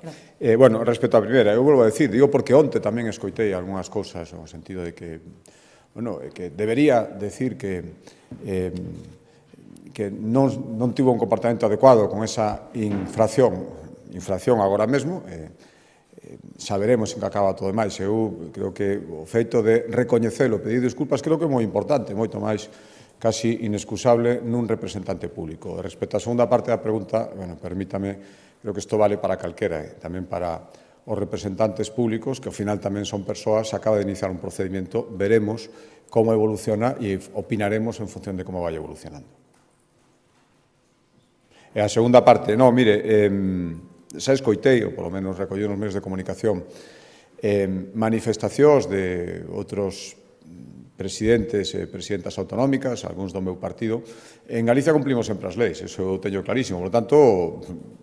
Bueno, respecto á primeira, eu volvo a decir, digo porque onte tamén escoitei algunhas cousas no sentido de que, que debería decir que non tivo un comportamento adecuado con esa infracción agora mesmo. Saberemos en que acaba todo demais. Eu creo que o feito de recoñecelo, pedir disculpas, creo que é moi importante, moito máis casi inexcusable nun representante público. Respecto á segunda parte da pregunta, permítame, creo que isto vale para calquera, tamén para os representantes públicos, que ao final tamén son persoas, se acaba de iniciar un procedimento, veremos como evoluciona e opinaremos en función de como vai evolucionando. E a segunda parte, non, mire, xa escoitei, ou polo menos recolleu nos medios de comunicación, manifestacións de outros presidentes e presidentas autonómicas, algúns do meu partido. En Galicia cumplimos sempre as leis, eso eu teño clarísimo. Por lo tanto,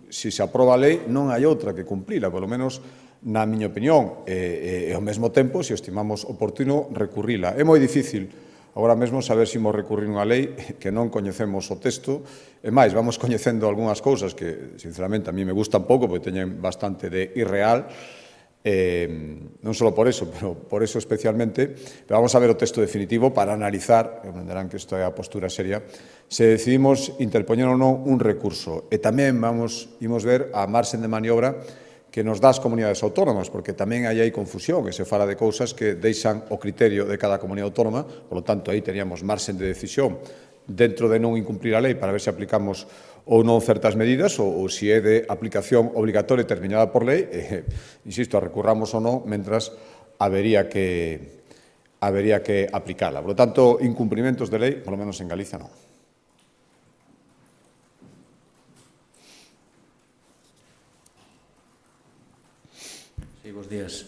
se se aproba a lei, non hai outra que cumplila, polo menos na miña opinión. E ao mesmo tempo, se estimamos oportuno, recurrila. É moi difícil agora mesmo saber se imos recurrir unha lei que non coñecemos o texto. E máis, vamos coñecendo algunhas cousas que, sinceramente, a mí me gustan pouco, porque teñen bastante de irreal, non só por eso, pero por eso especialmente, pero vamos a ver o texto definitivo para analizar, e entenderán que isto é a postura seria, se decidimos interpoñer ou non un recurso. E tamén imos ver a marxen de maniobra que nos dá as comunidades autónomas, porque tamén aí hai confusión, e se fala de cousas que deixan o criterio de cada comunidade autónoma, por lo tanto, aí teríamos marxen de decisión dentro de non incumplir a lei para ver se aplicamos ou non certas medidas, ou se é de aplicación obligatoria determinada por lei, insisto, a recurramos ou non, mentras habería que aplicala. Por lo tanto, incumprimentos de lei, polo menos en Galicia, non. Sí, bons días.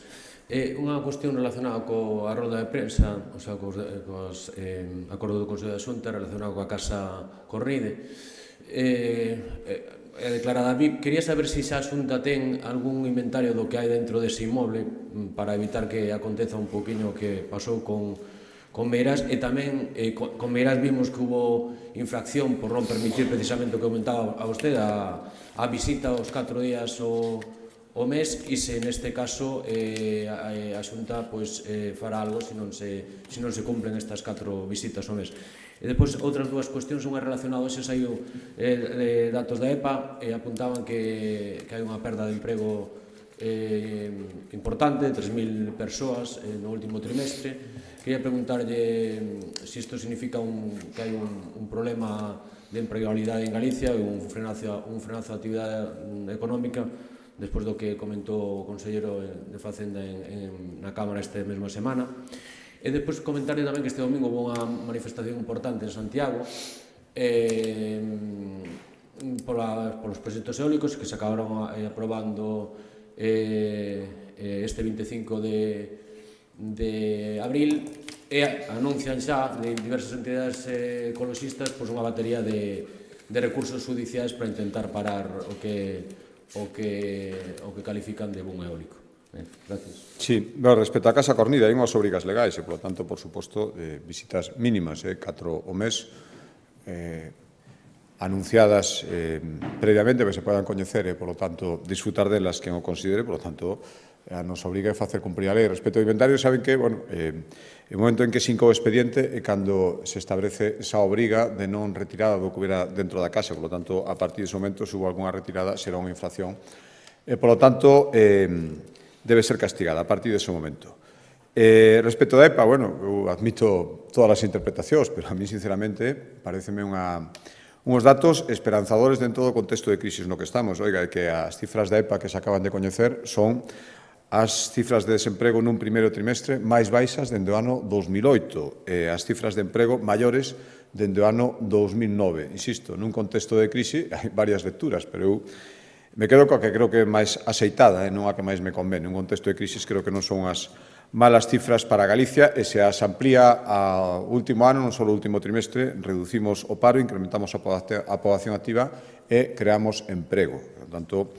Unha cuestión relacionada coa rolda de prensa, o sea, cos acordo do Consello da Xunta relacionado coa Casa Corride. É declarada VIP. Quería saber se a Xunta ten algún inventario do que hai dentro dese inmoble para evitar que aconteza un poquinho o que pasou con Meirás, e tamén con Meirás vimos que hubo infracción por non permitir precisamente o que comentaba a vostede, a visita aos 4 días o mes, e se neste caso a Xunta fará algo se non se cumplen estas 4 visitas ao mes. E depois, outras dúas cuestións, unha relacionada, hoxe saiu datos da EPA e apuntaban que hai unha perda de emprego importante, 3.000 persoas no último trimestre. Quería preguntarlle se isto significa que hai un problema de empregabilidade en Galicia e un frenazo da actividade económica, despois do que comentou o conselleiro de Facenda na Cámara esta mesma semana. E depois comentarle tamén que este domingo houve unha manifestación importante en Santiago polos proxectos eólicos que se acabaron aprobando este 25 de abril, e anuncian xa de diversas entidades ecologistas unha batería de recursos judiciais para intentar parar o que califican de boom eólico. Gracias. Sí, respecto á Casa Cornida, hai unhas obrigas legais e, por lo tanto, por suposto, visitas mínimas, 4 o mes, anunciadas previamente que se podan coñecer e, por lo tanto, disfrutar delas quen o considere, por lo tanto, a nos obriga a facer cumprir a lei. Respecto ao inventario, saben que, o momento en que se incoa o expediente é cando se establece esa obriga de non retirada do que hubiera dentro da casa, por lo tanto, a partir dese momento, se hubo algunha retirada, será unha infracción. E, por lo tanto, debe ser castigada a partir dese momento. Respecto da EPA, eu admito todas as interpretacións, pero a mí, sinceramente, pareceme uns datos esperanzadores dentro do contexto de crisis no que estamos. Oiga, que as cifras da EPA que se acaban de coñecer son as cifras de desemprego nun primeiro trimestre máis baixas dende o ano 2008 e as cifras de emprego maiores dende o ano 2009. Insisto, nun contexto de crise hai varias lecturas, pero eu me quedo coa que creo que é máis aceitada, non a que máis me convene. Un contexto de crisis creo que non son as malas cifras para Galicia e se as amplía ao último ano, non só o último trimestre, reducimos o paro, incrementamos a poboación activa e creamos emprego. Por tanto,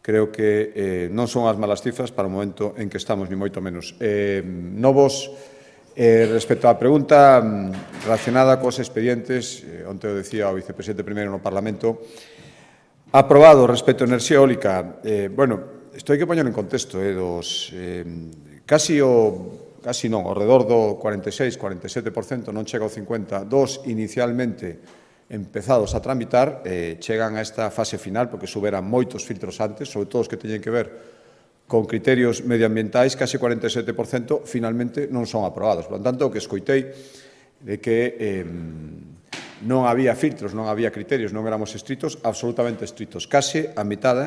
creo que non son as malas cifras para o momento en que estamos, ni moito menos. Novos, respecto á pregunta relacionada cos expedientes, onte o decía o vicepresidente primeiro no Parlamento, aprobado respecto a enerxía eólica. Isto hai que poñer en contexto, casi non, ao redor do 46-47%, non chega ao 50%, dos inicialmente empezados a tramitar, chegan a esta fase final, porque souberan moitos filtros antes, sobre todo os que teñen que ver con criterios medioambientais, case 47% finalmente non son aprobados. Por lo tanto, o que escoitei de que non había filtros, non había criterios, non éramos estritos, absolutamente estritos. Case a mitad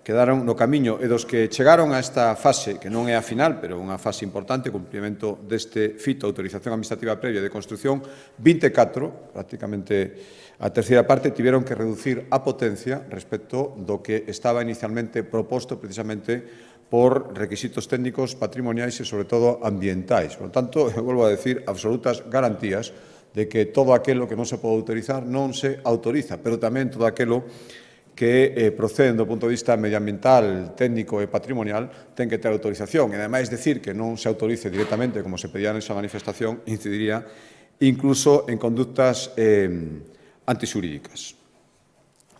quedaron no camiño e dos que chegaron a esta fase, que non é a final, pero unha fase importante, cumprimento deste fito, autorización administrativa previa de construción, 24, prácticamente a terceira parte, tiveron que reducir a potencia respecto do que estaba inicialmente proposto precisamente por requisitos técnicos, patrimoniais e, sobre todo, ambientais. Por lo tanto, eu volvo a decir, absolutas garantías de que todo aquilo que non se pode autorizar non se autoriza, pero tamén todo aquilo que proceden do punto de vista medioambiental, técnico e patrimonial ten que ter autorización. E, ademais, decir que non se autorice directamente, como se pedía nesa manifestación, incidiría incluso en conductas antixurídicas.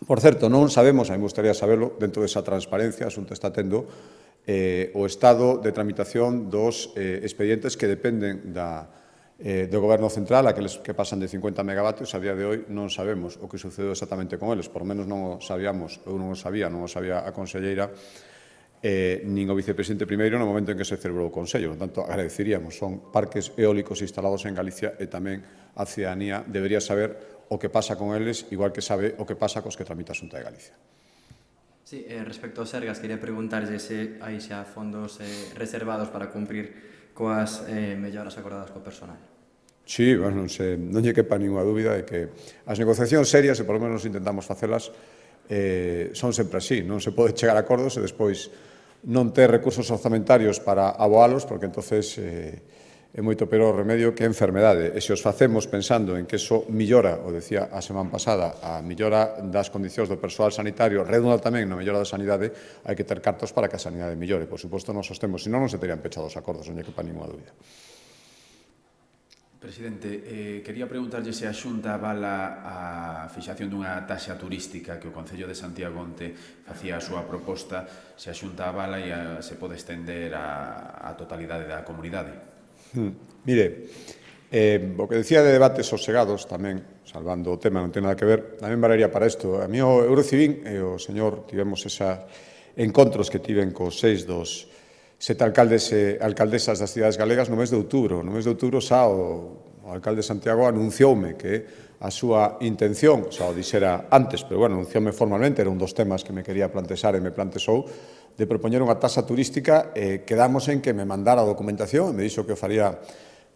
Por certo, non sabemos, a mí me gustaría saberlo, dentro desa transparencia, a Xunta está tendo o estado de tramitación dos expedientes que dependen do Goberno Central, aqueles que pasan de 50 megavatios, a día de hoy non sabemos o que sucedeu exactamente con eles, por menos non o sabíamos, eu non o sabía a conselleira, nin o vicepresidente primeiro no momento en que se celebrou o Consello. Por tanto, agradeceríamos, son parques eólicos instalados en Galicia e tamén a cidadanía debería saber o que pasa con eles, igual que sabe o que pasa cos que tramita a Xunta de Galicia. Sí, respecto aos Sergas, quería preguntarlle se hai xa fondos reservados para cumprir coas melloras acordadas co personal. Sí, bueno, non lle quepa ninguna dúbida de que as negociacións serias, e por lo menos intentamos facelas, son sempre así. Non se pode chegar a acordos e despois non ter recursos orzamentarios para aboalos, porque entonces é moito peor o remedio que a enfermedade. E se os facemos pensando en que eso millora, o decía a semana pasada, a millora das condicións do persoal sanitario, redunda tamén na mellora da sanidade, hai que ter cartos para que a sanidade millore. Por suposto, non sostemos, senón non se terían pechado os acordos, non lle quepa ninguna dúbida. Presidente, quería preguntarlle se a Xunta avala a fixación dunha taxa turística que o Concello de Santiago onte facía a súa proposta, se a Xunta avala e se pode estender a totalidade da comunidade. Mire, o que decía de debates sosegados tamén, salvando o tema, non ten nada que ver, tamén valería para isto. A mí o Eurocivil e o señor tivemos esos encontros que tiven cos 6 dos 7 alcaldes e alcaldesas das cidades galegas no mes de outubro. No mes de outubro xa o alcalde de Santiago anuncioume que a súa intención, xa o dixera antes, pero bueno, anuncioume formalmente, era un dos temas que me quería plantexar e me plantexou, de propoñer unha taxa turística, quedamos en que me mandara a documentación e me dixo que o faría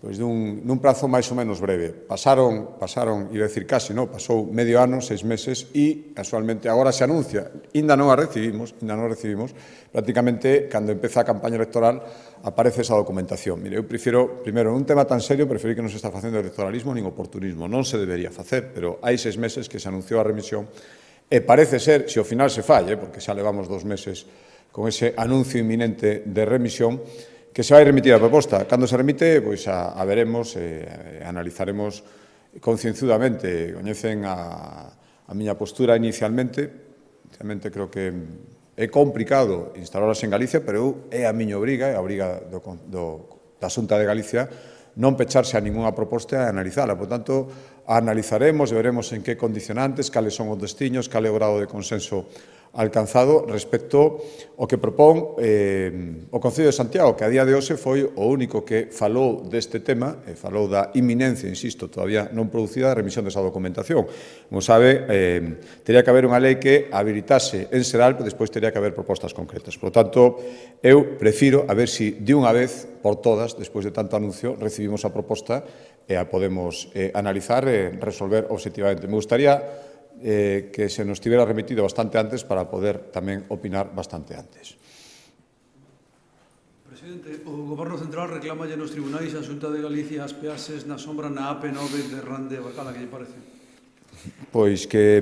nun prazo máis ou menos breve. Pasaron, iba a decir casi, pasou medio ano, 6 meses, e casualmente agora se anuncia, ainda non a recibimos, prácticamente, cando empeza a campaña electoral, aparece esa documentación. Mire, eu prefiro, primeiro, nun tema tan serio, preferir que non se está facendo electoralismo nin oportunismo. Non se debería facer, pero hai 6 meses que se anunciou a remisión, e parece ser, se ao final se falle, porque xa levamos 2 meses con ese anuncio inminente de remisión, que se vai remitir a proposta. Cando se remite, pois a veremos e analizaremos concienzudamente. Coñecen a miña postura inicialmente. Inicialmente creo que é complicado instalalas en Galicia, pero é a miña obriga, é a obriga da Xunta de Galicia, non pecharse a ninguna proposta e analizala. Por tanto, analizaremos e veremos en que condicionantes, cales son os destiños, cal é o grado de consenso alcanzado respecto ao que propón o Concello de Santiago, que a día de hoxe foi o único que falou deste tema, e falou da inminencia, insisto, todavía non producida, da remisión desa documentación. Como sabe, teria que haber unha lei que habilitase en Seral, pero despois teria que haber propostas concretas. Por lo tanto, eu prefiro a ver se de unha vez por todas, despois de tanto anuncio, recibimos a proposta e a podemos analizar e resolver obxectivamente. Me gustaría que se nos tivera remitido bastante antes para poder tamén opinar bastante antes. Presidente, o Goberno Central reclamalle nos tribunais a Xunta de Galicia as peaxes na sombra na AP9 de Rande Bacala, que lle parece? Pois que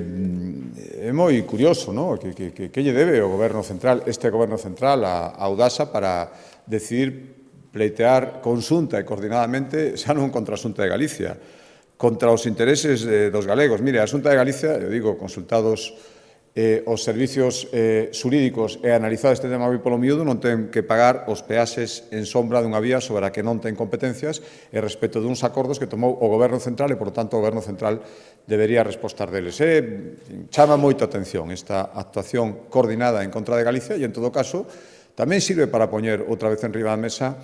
é moi curioso, non? Que lle debe o Goberno Central, este Goberno Central, a Audasa para decidir pleitear conxunta e coordinadamente xa non contra a Xunta de Galicia, contra os intereses dos galegos. Mire, a Xunta de Galicia, eu digo, consultados os servicios xurídicos e analizado este tema moi polo miúdo, non ten que pagar os peaxes en sombra dunha vía sobre a que non ten competencias e respecto duns acordos que tomou o Goberno Central e, por tanto, o Goberno Central debería respostar deles. Chama moito a atención esta actuación coordinada en contra de Galicia e, en todo caso, tamén sirve para poñer outra vez en riba da mesa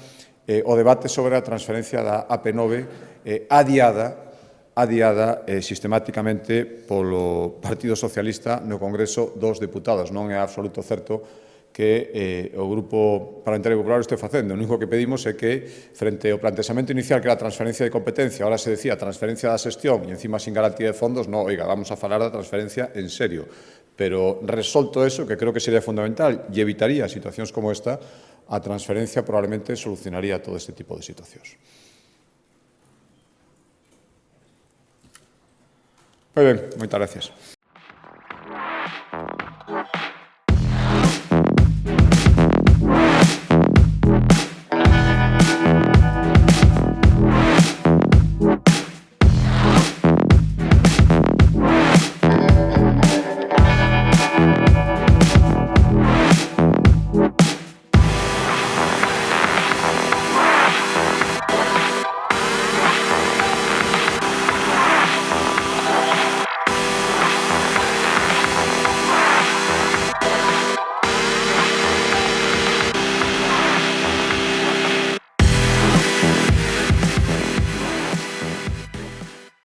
o debate sobre a transferencia da AP9 adiada adiada sistemáticamente polo Partido Socialista no Congreso dos Deputados. Non é absoluto certo que o Grupo Parlamentario Popular o este facendo. O único que pedimos é que, frente ao plantexamento inicial que era a transferencia de competencia, ahora se decía transferencia da xestión e encima sin garantía de fondos, no, oiga, vamos a falar da transferencia en serio. Pero resolto eso, que creo que sería fundamental e evitaría situacións como esta, a transferencia probablemente solucionaría todo este tipo de situacións. Moi ben, moitas gracias.